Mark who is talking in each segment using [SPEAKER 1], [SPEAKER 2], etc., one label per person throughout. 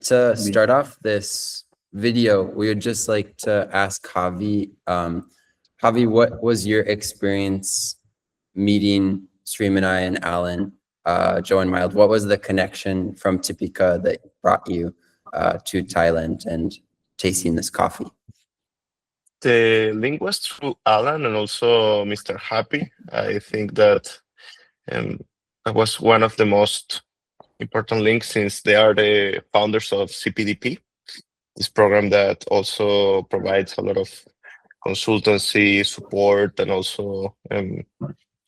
[SPEAKER 1] To start off this video, we would just like to ask Javi, Javi, what was your experience meeting Srima9 and Alan, Joe and Mild? What was the connection from TYPICA that brought you to Thailand and tasting this coffee?
[SPEAKER 2] The link was through Alan and also Mr. Happy. I think that was one of the most important links since they are the founders of CPDP, this program that also provides a lot of consultancy support and also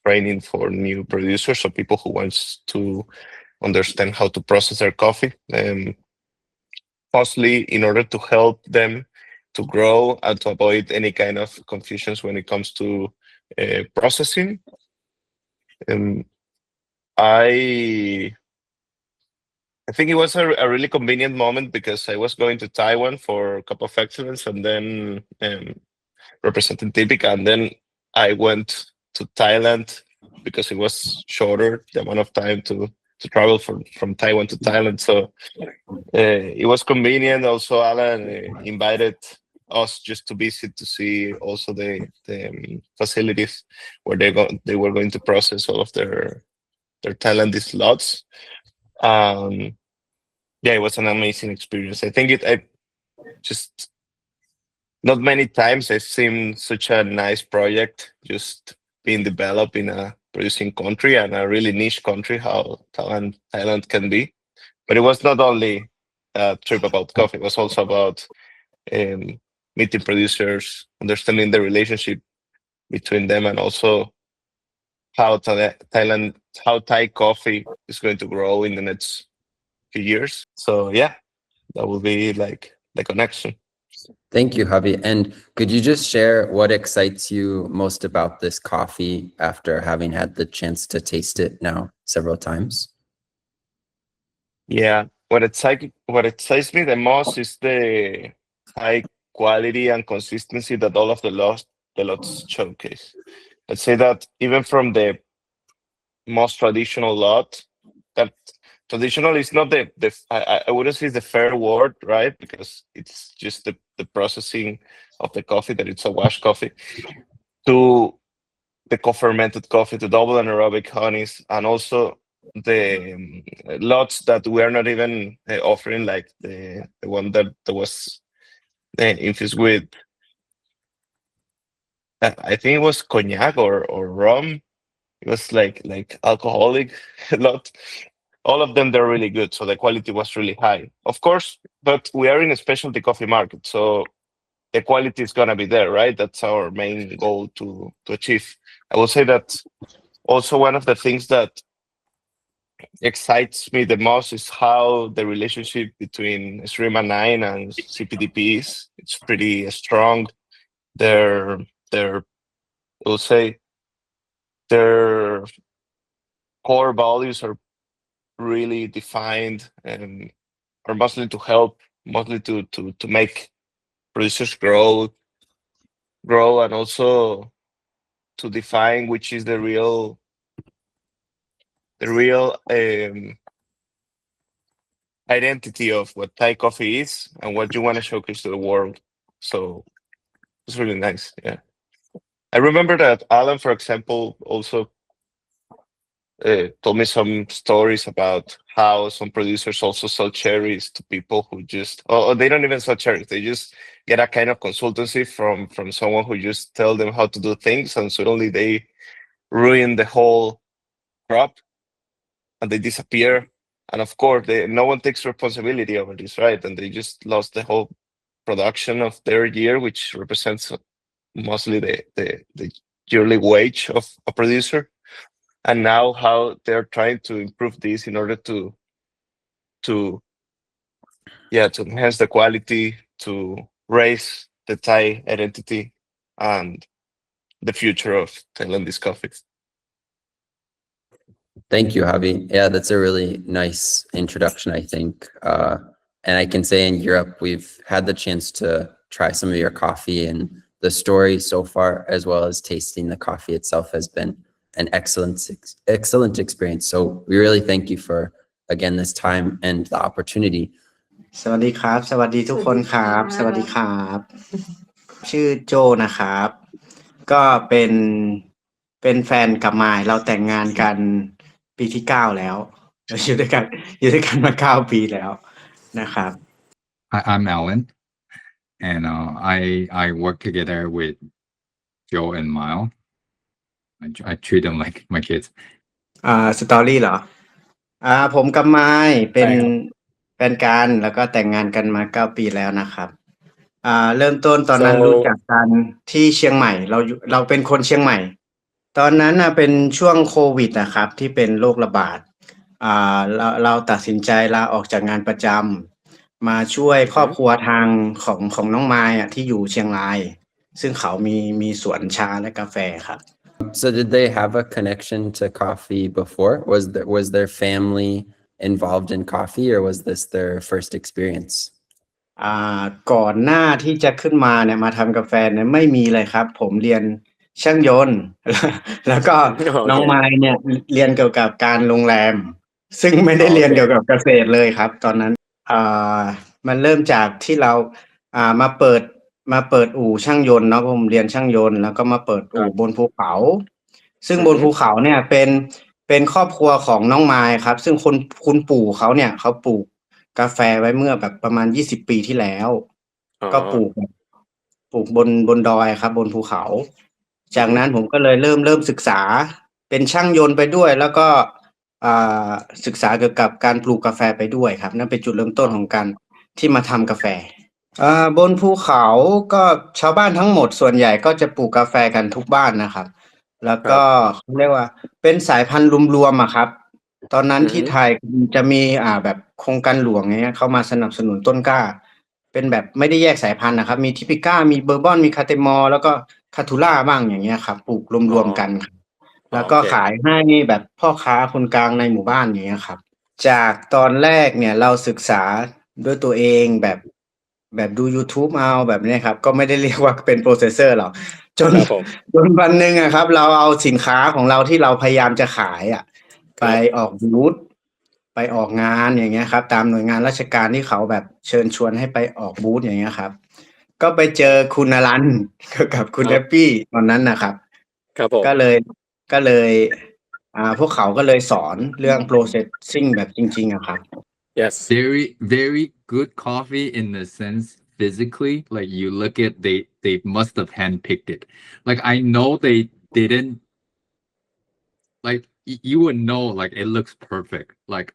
[SPEAKER 2] training for new producers, so people who wants to understand how to process their coffee, mostly in order to help them to grow and to avoid any kind of confusions when it comes to processing. I think it was a really convenient moment because I was going to Taiwan for Cup of Excellence and then representing TYPICA, and then I went to Thailand because it was shorter the amount of time to travel from Taiwan to Thailand. So it was convenient. Also, Alan invited us just to visit to see also the facilities where they were going to process all of their Thailandese lots. Yeah, it was an amazing experience. I think I just not many times I've seen such a nice project just being developed in a producing country and a really niche country, how Thailand can be. But it was not only a trip about coffee, it was also about meeting producers, understanding the relationship between them, and also how Thai coffee is going to grow in the next few years. So yeah, that will be like the connection.
[SPEAKER 1] Thank you, Javi. And could you just share what excites you most about this coffee after having had the chance to taste it now several times?
[SPEAKER 2] Yeah, what excites me the most is the high quality and consistency that all of the lots showcase. Let's say that even from the most traditional lot, that traditional is not I wouldn't say the fair word, right? Because it's just the processing of the coffee, that it's a wash coffee, to the co-fermented coffee, to double anaerobic honeys, and also the lots that we are not even offering, like the one that was infused with, I think it was cognac or rum. It was like alcoholic lot. All of them, they're really good. So the quality was really high, of course, but we are in a specialty coffee market. So the quality is going to be there, right? That's our main goal to achieve. I will say that also one of the things that excites me the most is how the relationship between Srima9 and CPDP is. It's pretty strong. Their we'll say their core values are really defined and are mostly to help, mostly to make producers grow, and also to define which is the real identity of what Thai coffee is and what you want to showcase to the world. So it's really nice. Yeah, I remember that Alan, for example, also told me some stories about how some producers also sell cherries to people who just, oh, they don't even sell cherries. They just get a kind of consultancy from someone who just tell them how to do things, and suddenly they ruin the whole crop and they disappear. And of course, no one takes responsibility over this, right? And they just lost the whole production of their year, which represents mostly the yearly wage of a producer. And now how they're trying to improve this in order to enhance the quality, to raise the Thai identity and the future of Thailandese coffee.
[SPEAKER 1] Thank you, Javi. Yeah, that's a really nice introduction, I think. And I can say in Europe, we've had the chance to try some of your coffee, and the story so far, as well as tasting the coffee itself, has been an excellent experience. So we really thank you for, again, this time and the opportunity.
[SPEAKER 3] สวัสดีครับ สวัสดีทุกคนครับ
[SPEAKER 4] ส
[SPEAKER 3] ส
[SPEAKER 4] วั
[SPEAKER 3] วั
[SPEAKER 4] ส
[SPEAKER 3] ส
[SPEAKER 4] ดี
[SPEAKER 3] ดี
[SPEAKER 4] ค
[SPEAKER 3] ค
[SPEAKER 4] รั
[SPEAKER 3] รับ ชื่อโจนะครับ ก็เป็นแฟนกับมายเราแต่งงานกันปีที่9แล้วเราอยู่ด้วยกันมา9 ปีแล้วนะครับ
[SPEAKER 5] I'm Alan, and I work together with Joe and Mile. I treat them like my kids.
[SPEAKER 3] สตอรี่เหรอ ผมกับมายเป็น
[SPEAKER 5] ใช่ครับ
[SPEAKER 3] แฟนกันแล้วก็แต่งงานกันมา9 ปีแล้วนะครับ เริ่มต้นตอนนั้น
[SPEAKER 2] So-
[SPEAKER 3] รู้จักกันที่เชียงใหม่ เราเป็นคนเชียงใหม่ ตอนนั้นเป็นช่วงโควิดนะครับ ที่เป็นโรคระบาด เราตัดสินใจลาออกจากงานประจำมาช่วยครอบครัวทางของน้องมายที่อยู่เชียงราย ซึ่งเขามีสวนชาและกาแฟครับ
[SPEAKER 1] So did they have a connection to coffee before? Was their family involved in coffee, or was this their first experience?
[SPEAKER 3] ก่อนหน้าที่จะขึ้นมาเนี่ยมาทำกาแฟเนี่ยไม่มีเลยครับ ผมเรียนช่างยนต์ แล้วก็
[SPEAKER 2] โอเค
[SPEAKER 3] น้องไม้เนี่ยเรียนเกี่ยวกับการโรงแรม ซึ่งไม่ได้
[SPEAKER 2] โอเค
[SPEAKER 3] เรียนเกี่ยวกับเกษตรเลยครับ ตอนนั้นมันเริ่มจากที่เรามาเปิดอู่ช่างยนต์เนาะผมเรียนช่างยนต์แล้วก็มาเปิดอู่บนภูเขา ซึ่งบนภูเขาเนี่ยเป็นครอบครัวของน้องไม้ครับ ซึ่งคุณปู่เขาเนี่ยเขาปลูกกาแฟไว้เมื่อแบบประมาณ20 ปีที่แล้ว
[SPEAKER 2] อ๋อ
[SPEAKER 3] ก็ปลูกบนดอยครับ บนภูเขา จากนั้นผมก็เลยเริ่มศึกษาเป็นช่างยนต์ไปด้วย แล้วก็ศึกษาเกี่ยวกับการปลูกกาแฟไปด้วยครับ นั่นเป็นจุดเริ่มต้นของการที่มาทำกาแฟบนภูเขาก็ชาวบ้านทั้งหมดส่วนใหญ่ก็จะปลูกกาแฟกันทุกบ้านนะครับ แล้วก็เขาเรียกว่าเป็นสายพันธุ์รวมๆอะครับ ตอนนั้นที่ไทยจะมีแบบโครงการหลวงเงี้ยเข้ามาสนับสนุนต้นกล้า เป็นแบบไม่ได้แยกสายพันธุ์นะครับ มีทิปิก้ามีเบอร์บอนมีคาเตมอลแล้วก็คาทูล่าบ้างอย่างเงี้ยครับปลูกรวมๆกันครับแล้วก็
[SPEAKER 2] โอเค
[SPEAKER 3] ขายให้แบบพ่อค้าคนกลางในหมู่บ้านอย่างเงี้ยครับ จากตอนแรกเนี่ยเราศึกษาด้วยตัวเองแบบดู YouTube เอาแบบนี้ครับ ก็ไม่ได้เรียกว่าเป็นโปรเซสเซอร์หรอกจน
[SPEAKER 2] ครับผม
[SPEAKER 3] จนวันหนึ่งอะครับ เราเอาสินค้าของเราที่เราพยายามจะขายไปออกบูธไปออกงานอย่างเงี้ยครับ ตามหน่วยงานราชการที่เขาแบบเชิญชวนให้ไปออกบูธอย่างเงี้ยครับ ก็ไปเจอคุณอรันกับคุณแฮปปี้ตอนนั้นนะครับ
[SPEAKER 2] ครับผม
[SPEAKER 3] ก็เลยพวกเขาก็เลยสอนเรื่อง processing แบบจริงๆอะครับ
[SPEAKER 2] yes
[SPEAKER 5] Very, very good coffee in the sense physically. Like you look at, they must have handpicked it. Like I know they didn't. Like you would know, like it looks perfect. Like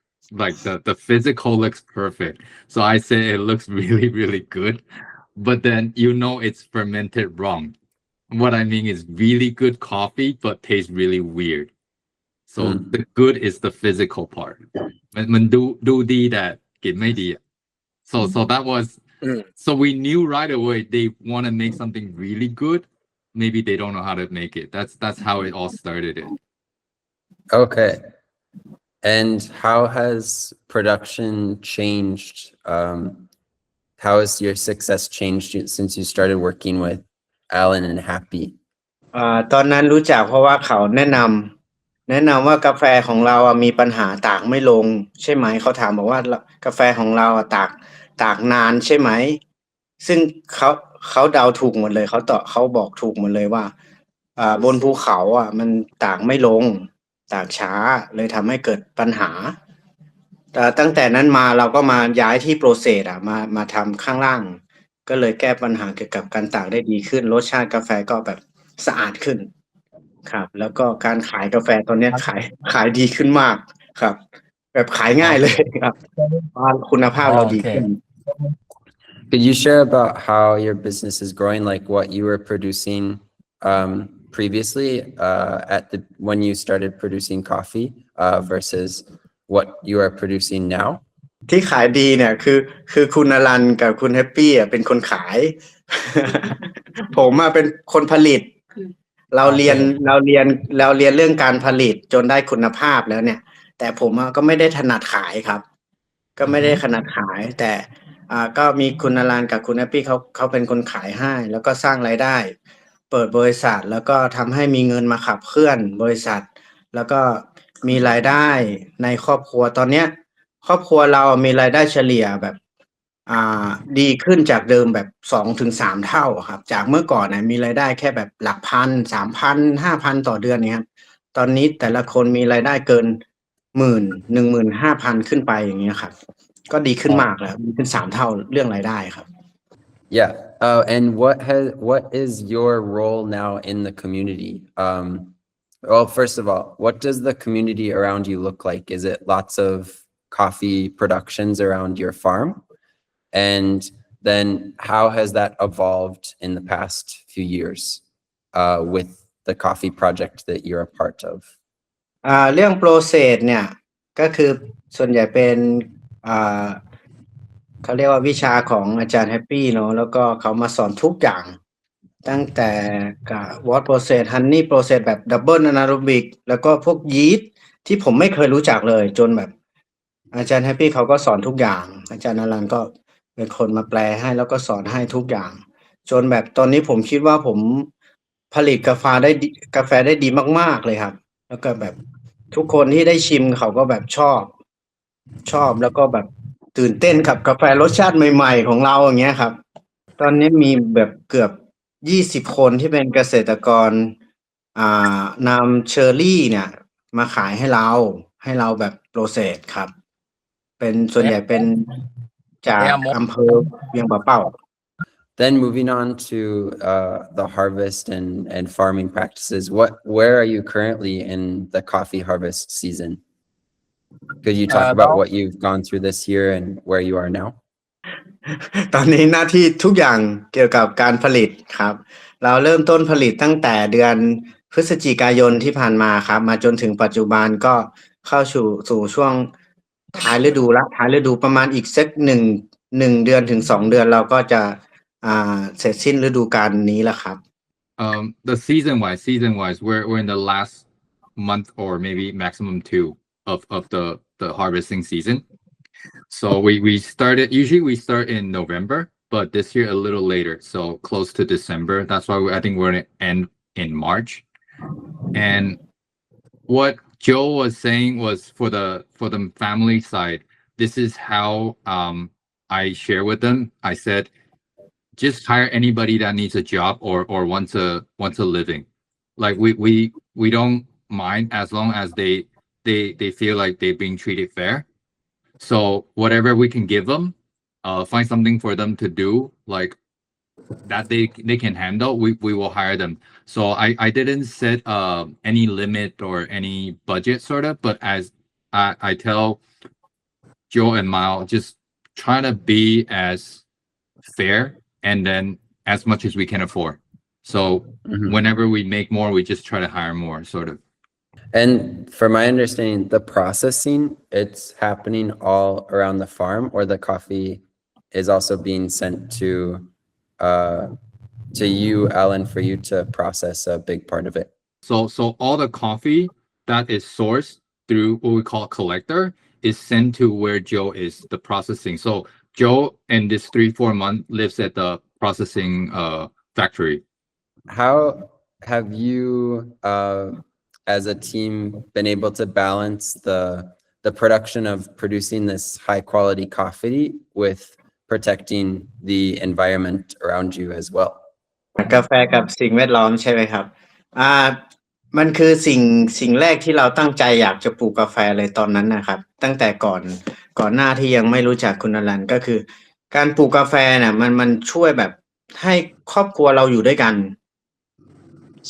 [SPEAKER 5] the physical looks perfect. So I say it looks really, really good. But then you know it's fermented wrong. What I mean is really good coffee, but tastes really weird. So the good is the physical part. มันดูดีแต่กลิ่นไม่ดีอะ So that was so we knew right away they want to make something really good. Maybe they don't know how to make it. That's how it all started.
[SPEAKER 1] Okay. And how has production changed? How has your success changed since you started working with Alan and Happy?
[SPEAKER 3] ตอนนั้นรู้จักเพราะว่าเขาแนะนำว่ากาแฟของเรามีปัญหาตากไม่ลงใช่ไหมเขาถามบอกว่ากาแฟของเราตากนานใช่ไหมซึ่งเขาเดาถูกหมดเลยเขาบอกถูกหมดเลยว่าบนภูเขามันตากไม่ลงตากช้าเลยทำให้เกิดปัญหาแต่ตั้งแต่นั้นมาเราก็มาย้ายที่โปรเซสมาทำข้างล่าง ก็เลยแก้ปัญหาเกี่ยวกับการตากได้ดีขึ้นรสชาติกาแฟก็แบบสะอาดขึ้นครับ แล้วก็การขายกาแฟตอนนี้ขายดีขึ้นมากครับ แบบขายง่ายเลยครับคุณภาพเราดีขึ้น
[SPEAKER 1] Could you share about how your business is growing, like what you were producing previously when you started producing coffee versus what you are producing now?
[SPEAKER 3] ที่ขายดีเนี่ยคือคุณอรันกับคุณแฮปปี้เป็นคนขาย ผมเป็นคนผลิต เราเรียนเรื่องการผลิตจนได้คุณภาพแล้วเนี่ย แต่ผมก็ไม่ได้ถนัดขายครับ ก็ไม่ได้ถนัดขาย แต่ก็มีคุณอรันกับคุณแฮปปี้เขาเป็นคนขายให้ แล้วก็สร้างรายได้ เปิดบริษัทแล้วก็ทำให้มีเงินมาขับเคลื่อนบริษัท แล้วก็มีรายได้ในครอบครัวตอนเนี้ย ครอบครัวเรามีรายได้เฉลี่ยแบบ ดีขึ้นจากเดิมแบบ2-3 เท่าครับจากเมื่อก่อนนะมีรายได้แค่แบบหลักพัน3,000 5,000ต่อเดือนเนี่ยครับตอนนี้แต่ละคนมีรายได้เกิน15,000ขึ้นไปอย่างเงี้ยครับก็ดีขึ้นมากแล้วดีขึ้น3 เท่าเรื่องรายได้ครับ
[SPEAKER 1] Yeah. And what is your role now in the community? Well, first of all, what does the community around you look like? Is it lots of coffee productions around your farm? And then how has that evolved in the past few years with the coffee project that you're a part of?
[SPEAKER 3] เรื่องโปรเซสเนี่ยก็คือส่วนใหญ่เป็นเขาเรียกว่าวิชาของอาจารย์แฮปปี้เนาะแล้วก็เขามาสอนทุกอย่างตั้งแต่วอตโปรเซสฮันนี่โปรเซสแบบดับเบิลอนาโรบิกแล้วก็พวกยีสต์ที่ผมไม่เคยรู้จักเลยจนแบบอาจารย์แฮปปี้เขาก็สอนทุกอย่างอาจารย์อลันก็เป็นคนมาแปลให้แล้วก็สอนให้ทุกอย่างจนแบบตอนนี้ผมคิดว่าผมผลิตกาแฟได้ดีมากๆเลยครับแล้วก็แบบทุกคนที่ได้ชิมเขาก็แบบชอบแล้วก็แบบตื่นเต้นกับกาแฟรสชาติใหม่ๆของเราอย่างเงี้ยครับตอนนี้มีแบบเกือบ20 คนที่เป็นเกษตรกรนำเชอร์รี่เนี่ยมาขายให้เราแบบโปรเซสครับเป็นส่วนใหญ่เป็นจากอำเภอเวียงป่าเป้า
[SPEAKER 1] Then moving on to the harvest and farming practices, where are you currently in the coffee harvest season? Could you talk about what you've gone through this year and where you are now?
[SPEAKER 3] ตอนนี้หน้าที่ทุกอย่างเกี่ยวกับการผลิตครับเราเริ่มต้นผลิตตั้งแต่เดือนพฤศจิกายนที่ผ่านมาครับมาจนถึงปัจจุบันก็เข้าสู่ช่วงท้ายฤดูประมาณอีกสักหนึ่งเดือนถึง2 เดือนเราก็จะเสร็จสิ้นฤดูกาลนี้แล้วครับ
[SPEAKER 5] The season wise, we're in the last month or maybe maximum 2 of the harvesting season. So usually we start in November, but this year a little later, so close to December. That's why I think we're gonna end in March. And what Joe was saying was for the family side, this is how I share with them. I said, just hire anybody that needs a job or wants a living. Like we don't mind as long as they feel like they're being treated fair. So whatever we can give them, find something for them to do, like that they can handle, we will hire them. So I didn't set any limit or any budget sort of, but as I tell Joe and Mile, just trying to be as fair and then as much as we can afford. So whenever we make more, we just try to hire more sort of.
[SPEAKER 1] And from my understanding, the processing, it's happening all around the farm, or the coffee is also being sent to you, Alan, for you to process a big part of it.
[SPEAKER 5] So all the coffee that is sourced through what we call collector is sent to where Joe is the processing. So Joe in this 3-4 month lives at the processing factory.
[SPEAKER 1] How have you as a team been able to balance the production of producing this high quality coffee with protecting the environment around you as well?
[SPEAKER 3] กาแฟกับสิ่งแวดล้อมใช่ไหมครับมันคือสิ่งแรกที่เราตั้งใจอยากจะปลูกกาแฟเลยตอนนั้นนะครับตั้งแต่ก่อนหน้าที่ยังไม่รู้จักคุณอลันก็คือการปลูกกาแฟเนี่ยมันช่วยแบบให้ครอบครัวเราอยู่ด้วยกัน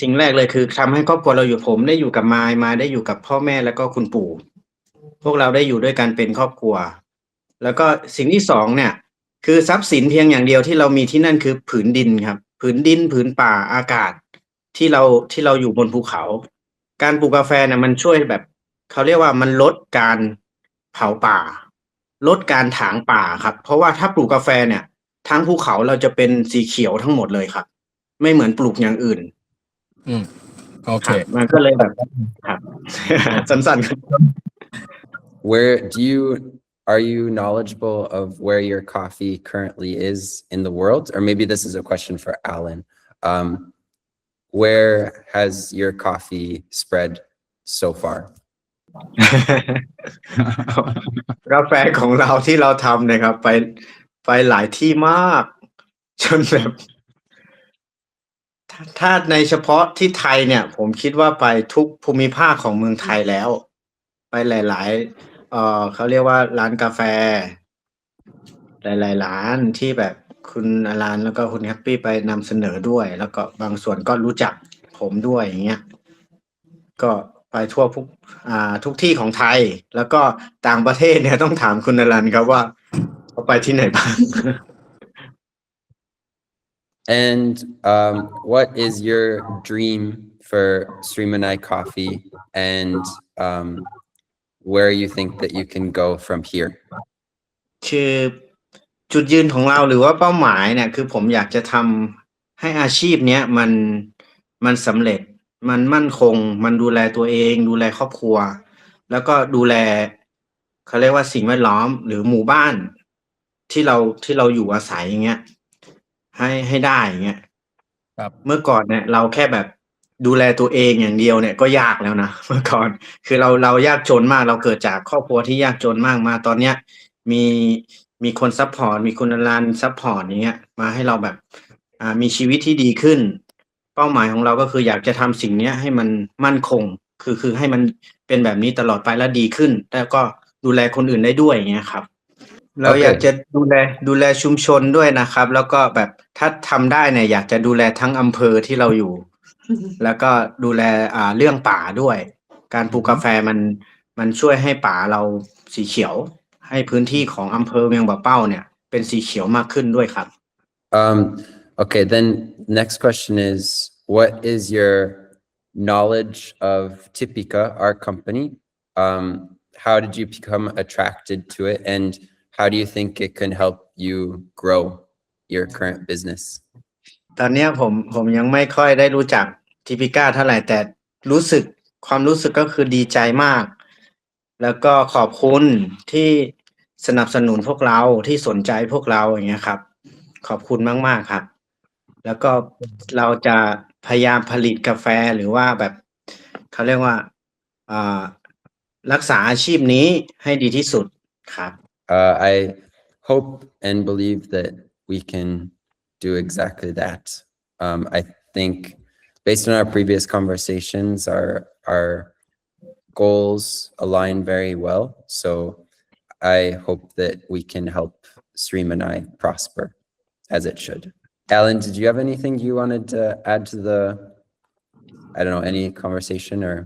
[SPEAKER 3] สิ่งแรกเลยคือทำให้ครอบครัวเราอยู่ผมได้อยู่กับมายได้อยู่กับพ่อแม่แล้วก็คุณปู่พวกเราได้อยู่ด้วยกันเป็นครอบครัวแล้วก็สิ่งที่สองเนี่ยคือทรัพย์สินเพียงอย่างเดียวที่เรามีที่นั่นคือผืนดินครับผืนดินผืนป่าอากาศที่เราอยู่บนภูเขาการปลูกกาแฟเนี่ยมันช่วยแบบเขาเรียกว่ามันลดการเผาป่าลดการถางป่าครับเพราะว่าถ้าปลูกกาแฟเนี่ยทั้งภูเขาเราจะเป็นสีเขียวทั้งหมดเลยครับไม่เหมือนปลูกอย่างอื่น
[SPEAKER 4] โอเค
[SPEAKER 3] มันก็เลยแบบครับ สั้นๆ
[SPEAKER 1] Are you knowledgeable of where your coffee currently is in the world? Or maybe this is a question for Alan. Where has your coffee spread so far?
[SPEAKER 3] กาแฟของเราที่เราทำนะครับ ไปหลายที่มากจนแบบถ้าในเฉพาะที่ไทยเนี่ย ผมคิดว่าไปทุกภูมิภาคของเมืองไทยแล้ว ไปหลายๆเขาเรียกว่าร้านกาแฟ หลายๆร้านที่แบบคุณอลันแล้วก็คุณแฮปปี้ไปนำเสนอด้วย แล้วก็บางส่วนก็รู้จักผมด้วยอย่างเงี้ยก็ไปทั่วทุกที่ของไทย แล้วก็ต่างประเทศเนี่ยต้องถามคุณอลันครับว่าเขาไปที่ไหนบ้าง
[SPEAKER 1] And what is your dream for Srima9 Coffee, and where you think that you can go from here?
[SPEAKER 3] คือจุดยืนของเราหรือว่าเป้าหมายเนี่ยคือผมอยากจะทำให้อาชีพเนี้ยมันสำเร็จ มันมั่นคง มันดูแลตัวเอง ดูแลครอบครัว แล้วก็ดูแลเขาเรียกว่าสิ่งแวดล้อมหรือหมู่บ้านที่เราอยู่อาศัยอย่างเงี้ยให้ได้อย่างเงี้ย
[SPEAKER 4] ครับ
[SPEAKER 3] เมื่อก่อนเนี่ยเราแค่แบบดูแลตัวเองอย่างเดียวเนี่ยก็ยากแล้วนะ เมื่อก่อนคือเรายากจนมากเราเกิดจากครอบครัวที่ยากจนมากมาตอนเนี้ยมีคนซัพพอร์ตมีคุณอลันซัพพอร์ตอย่างเงี้ยมาให้เราแบบมีชีวิตที่ดีขึ้น เป้าหมายของเราก็คืออยากจะทำสิ่งเนี้ยให้มันมั่นคงคือให้มันเป็นแบบนี้ตลอดไปและดีขึ้นแล้วก็ดูแลคนอื่นได้ด้วยอย่างเงี้ยครับ เราอยากจะดูแลชุมชนด้วยนะครับ แล้วก็แบบถ้าทำได้เนี่ยอยากจะดูแลทั้งอำเภอที่เราอยู่ แล้วก็ดูแลเรื่องป่าด้วย การปลูกกาแฟมันช่วยให้ป่าเราสีเขียว ให้พื้นที่ของอำเภอเวียงป่าเป้าเนี่ยเป็นสีเขียวมากขึ้นด้วยครับ
[SPEAKER 1] Okay, then next question is, what is your knowledge of TYPICA, our company? How did you become attracted to it, and how do you think it can help you grow your current business?
[SPEAKER 3] ตอนเนี้ยผมยังไม่ค่อยได้รู้จักทิปิก้าเท่าไหร่แต่ความรู้สึกก็คือดีใจมาก แล้วก็ขอบคุณที่สนับสนุนพวกเราที่สนใจพวกเราอย่างเงี้ยครับ ขอบคุณมากๆครับ แล้วก็เราจะพยายามผลิตกาแฟหรือว่าแบบเขาเรียกว่ารักษาอาชีพนี้ให้ดีที่สุดครับ
[SPEAKER 1] I hope and believe that we can do exactly that. I think based on our previous conversations, our goals align very well. So I hope that we can help Srima9 prosper as it should. Alan, did you have anything you wanted to add to I don't know, any conversation or?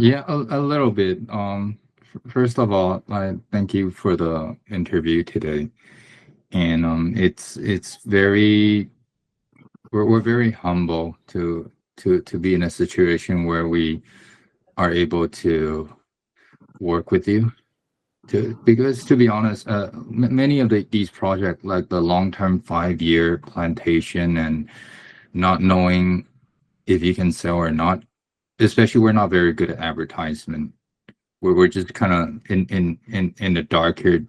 [SPEAKER 5] Yeah, a little bit. First of all, I thank you for the interview today, and it's very we're very humble to be in a situation where we are able to work with you. Because to be honest, many of these projects, like the long-term 5-year plantation and not knowing if you can sell or not, especially we're not very good at advertisement. We're just kind of in the dark here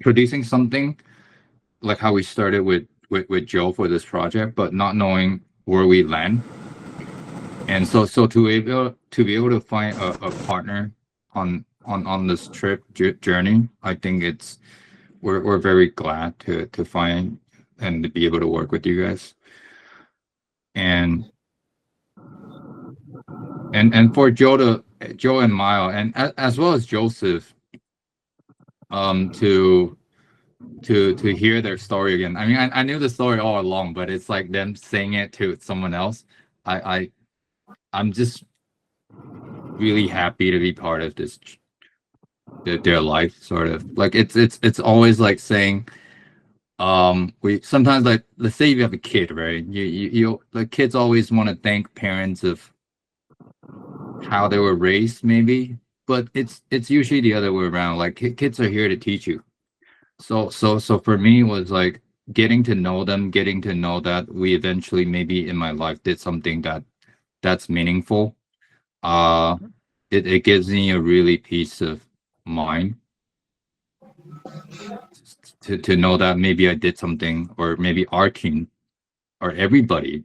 [SPEAKER 5] producing something like how we started with Joe for this project, but not knowing where we land. And so to be able to find a partner on this trip journey, I think we're very glad to find and to be able to work with you guys. And for Joe and Mile, and as well as Joseph, to hear their story again. I mean, I knew the story all along, but it's like them saying it to someone else. I'm just really happy to be part of this, their life, sort of. Like it's always like saying, we sometimes, like, let's say you have a kid, right? You the kids always want to thank parents of how they were raised, maybe, but it's usually the other way around. Like kids are here to teach you. So for me, it was like getting to know them, getting to know that we eventually maybe in my life did something that's meaningful. It gives me a really peace of mind to know that maybe I did something, or maybe our team or everybody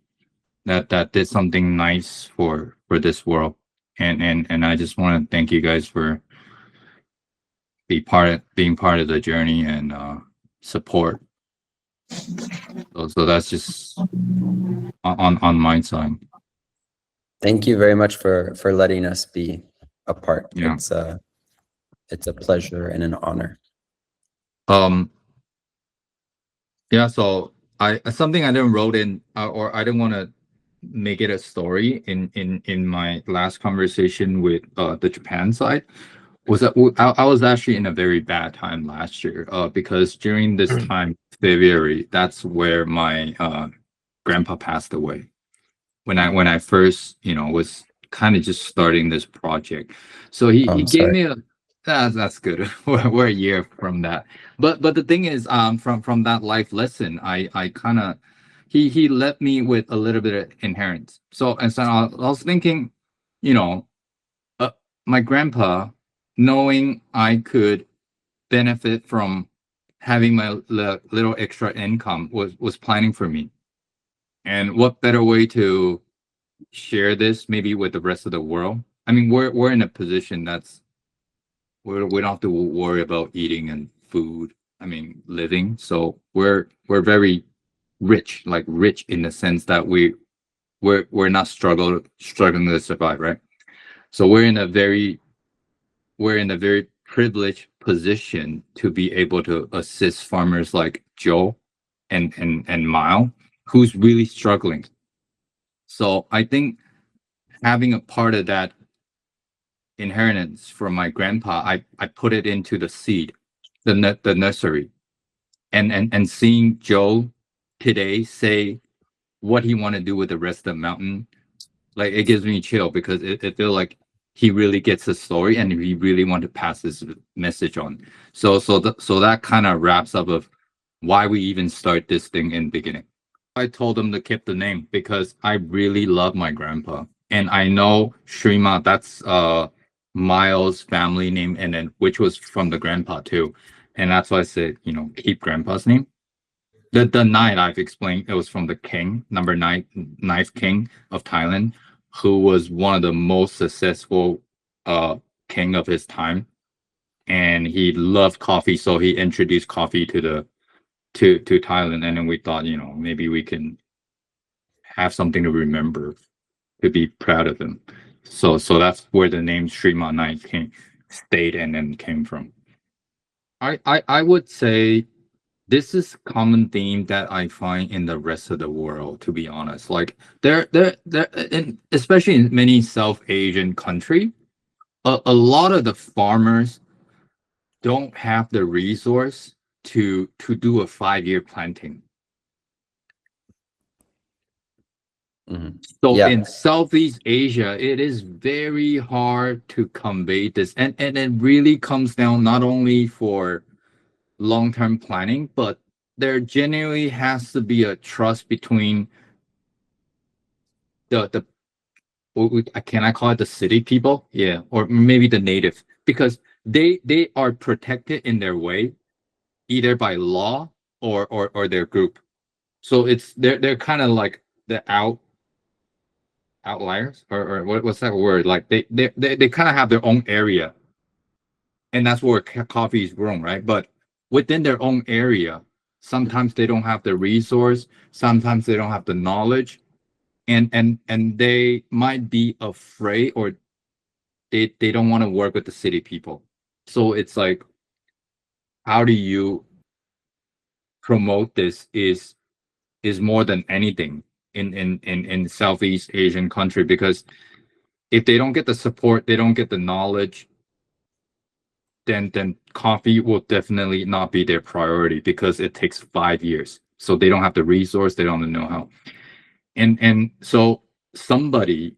[SPEAKER 5] that did something nice for this world. And I just want to thank you guys for being part of the journey and support. So that's just on my side.
[SPEAKER 1] Thank you very much for letting us be a part.
[SPEAKER 5] Yeah.
[SPEAKER 1] It's a pleasure and an honor.
[SPEAKER 5] Yeah, so something I didn't wrote in or I didn't want to make it a story in my last conversation with the Japan side was that I was actually in a very bad time last year because during this time, February, that's where my grandpa passed away. When I first, was kind of just starting this project. So he gave me that's good. We're a year from that. But the thing is, from that life lesson, I kind of he left me with a little bit of inheritance. So I was thinking, my grandpa, knowing I could benefit from having my little extra income was planning for me. And what better way to share this maybe with the rest of the world? I mean, we're in a position that's we don't have to worry about eating and food. I mean, living. So we're very rich, like rich in the sense that we're not struggling to survive, right? So we're in a very privileged position to be able to assist farmers like Joe and Mile, who's really struggling. So I think having a part of that inheritance from my grandpa, I put it into the seed, the nursery, and seeing Joe today say what he want to do with the rest of the mountain, like it gives me chill because it feels like he really gets the story and he really want to pass this message on. So that kind of wraps up of why we even start this thing in the beginning. I told him to keep the name because I really love my grandpa, and I know Srima, that's Miles' family name, and then which was from the grandpa too, and that's why I said keep grandpa's name. The 9 I've explained, it was from the king, number 9, ninth king of Thailand, who was one of the most successful king of his time, and he loved coffee, so he introduced coffee to Thailand, and then we thought maybe we can have something to remember, to be proud of him. So that's where the name Srima9 stayed and then came from. I would say this is common theme that I find in the rest of the world, to be honest. Like there, and especially in many South Asian country, a lot of the farmers don't have the resource to do a 5-year planting.
[SPEAKER 1] Mhm.
[SPEAKER 5] So
[SPEAKER 1] Yeah.
[SPEAKER 5] in Southeast Asia, it is very hard to convey this, and it really comes down not only for long-term planning, but there genuinely has to be a trust between can I call it the city people? Yeah, or maybe the native, because they are protected in their way, either by law or their group. So they're kind of like the outliers or what's that word? Like they kind of have their own area, and that's where coffee is grown, right? But within their own area, sometimes they don't have the resource, sometimes they don't have the knowledge, and they might be afraid, or they don't want to work with the city people. So it's like, how do you promote this is more than anything in Southeast Asian country, because if they don't get the support, they don't get the knowledge, then coffee will definitely not be their priority, because it takes 5 years. So they don't have the resource, they don't have the know-how. And so somebody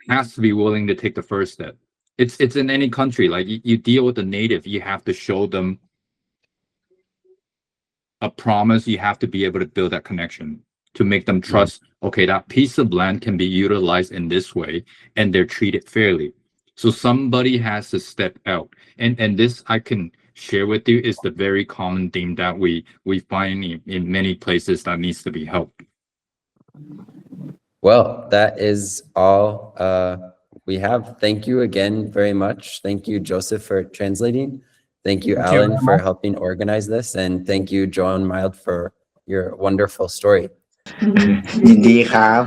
[SPEAKER 5] has to be willing to take the first step. It's in any country. Like you deal with the native, you have to show them a promise. You have to be able to build that connection to make them trust, okay, that piece of land can be utilized in this way and they're treated fairly. So somebody has to step out. And this I can share with you is the very common theme that we find in many places that needs to be helped.
[SPEAKER 1] Well, that is all we have. Thank you again very much. Thank you, Joseph, for translating. Thank you,
[SPEAKER 4] Thank you
[SPEAKER 1] Alan,
[SPEAKER 4] very
[SPEAKER 1] for
[SPEAKER 4] much.
[SPEAKER 1] helping organize this. And thank you, Joan Mild, for your wonderful story.
[SPEAKER 3] ยินดีครับ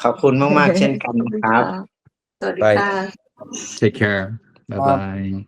[SPEAKER 3] ขอบคุณมากๆเช่นกันนะครับ
[SPEAKER 1] Bye.
[SPEAKER 5] Take care. Bye
[SPEAKER 4] Bye.
[SPEAKER 5] bye.